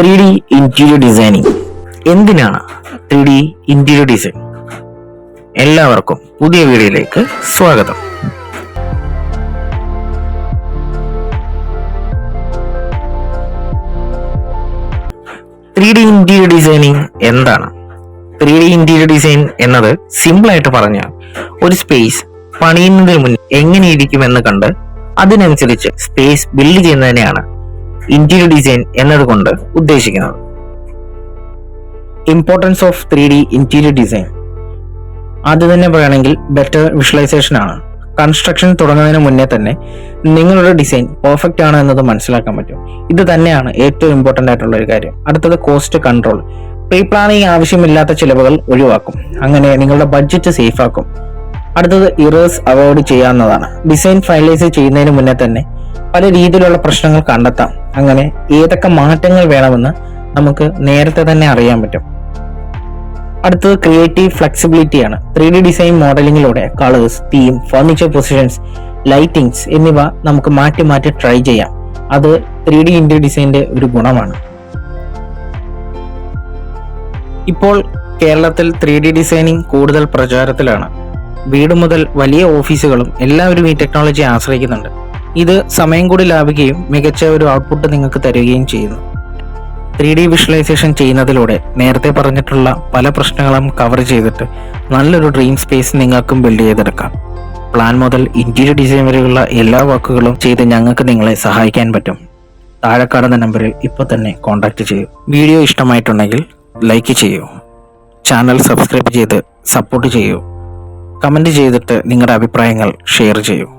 3D interior designing. എന്തിനാണ് 3D interior design? എല്ലാവർക്കും പുതിയ വീഡിയോയിലേക്ക് സ്വാഗതം. ഇന്റീരിയർ ഡിസൈനിങ് എന്താണ്? 3D ഇന്റീരിയർ ഡിസൈൻ എന്നത് സിമ്പിൾ ആയിട്ട് പറഞ്ഞാൽ ഒരു സ്പേസ് പണിയുന്നതിന് മുന്നേ എങ്ങനെയിരിക്കുമെന്ന് കണ്ട് അതിനനുസരിച്ച് സ്പേസ് ബിൽഡ് ചെയ്യുന്നതിനെയാണ് ഇന്റീരിയർ ഡിസൈൻ എന്നതുകൊണ്ട് ഉദ്ദേശിക്കുന്നത്. Importance of 3D interior design. ആദ്യം തന്നെ പറയുകയാണെങ്കിൽ ബെറ്റർ വിഷ്വലൈസേഷൻ ആണ്. കൺസ്ട്രക്ഷൻ തുടങ്ങുന്നതിന് മുന്നേ തന്നെ നിങ്ങളുടെ ഡിസൈൻ പെർഫെക്റ്റ് ആണ് എന്നത് മനസ്സിലാക്കാൻ പറ്റും. ഇത് തന്നെയാണ് ഏറ്റവും ഇമ്പോർട്ടൻ്റ് ആയിട്ടുള്ള ഒരു കാര്യം. അടുത്തത് കോസ്റ്റ് കൺട്രോൾ. പ്രീ പ്ലാനിങ് ആവശ്യമില്ലാത്ത ചിലവുകൾ ഒഴിവാക്കും. അങ്ങനെ നിങ്ങളുടെ ബഡ്ജറ്റ് സേഫ് ആക്കും. അടുത്തത് ഇറേഴ്സ് അവോയ്ഡ് ചെയ്യാവുന്നതാണ്. ഡിസൈൻ ഫൈനലൈസ് ചെയ്യുന്നതിന് മുന്നേ തന്നെ പല രീതിയിലുള്ള പ്രശ്നങ്ങൾ കണ്ടെത്താം. അങ്ങനെ ഏതൊക്കെ മാറ്റങ്ങൾ വേണമെന്ന് നമുക്ക് നേരത്തെ തന്നെ അറിയാൻ പറ്റും. അടുത്തത് ക്രിയേറ്റീവ് ഫ്ലെക്സിബിലിറ്റിയാണ്. 3D ഡിസൈൻ മോഡലിങ്ങിലൂടെ colours, theme, furniture positions, lightings എന്നിവ നമുക്ക് മാറ്റി മാറ്റി ട്രൈ ചെയ്യാം. അത് 3D ഇന്റീരിയർ ഡിസൈനിന്റെ ഒരു ഗുണമാണ്. ഇപ്പോൾ കേരളത്തിൽ 3D ഡിസൈനിങ് കൂടുതൽ പ്രചാരത്തിലാണ്. വീട് മുതൽ വലിയ ഓഫീസുകളും എല്ലാവരും ഈ ടെക്നോളജി ആശ്രയിക്കുന്നുണ്ട്. ഇത് സമയം കൂടി ലാഭിക്കുകയും മികച്ച ഒരു ഔട്ട്പുട്ട് നിങ്ങൾക്ക് തരികയും ചെയ്യുന്നു. 3D വിഷ്വലൈസേഷൻ ചെയ്യുന്നതിലൂടെ നേരത്തെ പറഞ്ഞിട്ടുള്ള പല പ്രശ്നങ്ങളും കവർ ചെയ്തിട്ട് നല്ലൊരു ഡ്രീം സ്പേസ് നിങ്ങൾക്കും ബിൽഡ് ചെയ്തെടുക്കാം. പ്ലാൻ മുതൽ ഇന്റീരിയർ ഡിസൈൻ വരെയുള്ള എല്ലാ വർക്കുകളും ചെയ്ത് ഞങ്ങൾക്ക് നിങ്ങളെ സഹായിക്കാൻ പറ്റും. താഴെ കാണുന്ന നമ്പറിൽ ഇപ്പോൾ തന്നെ കോൺടാക്ട് ചെയ്യൂ. വീഡിയോ ഇഷ്ടമായിട്ടുണ്ടെങ്കിൽ ലൈക്ക് ചെയ്യൂ, ചാനൽ സബ്സ്ക്രൈബ് ചെയ്ത് സപ്പോർട്ട് ചെയ്യൂ, കമൻറ്റ് ചെയ്തിട്ട് നിങ്ങളുടെ അഭിപ്രായങ്ങൾ ഷെയർ ചെയ്യൂ.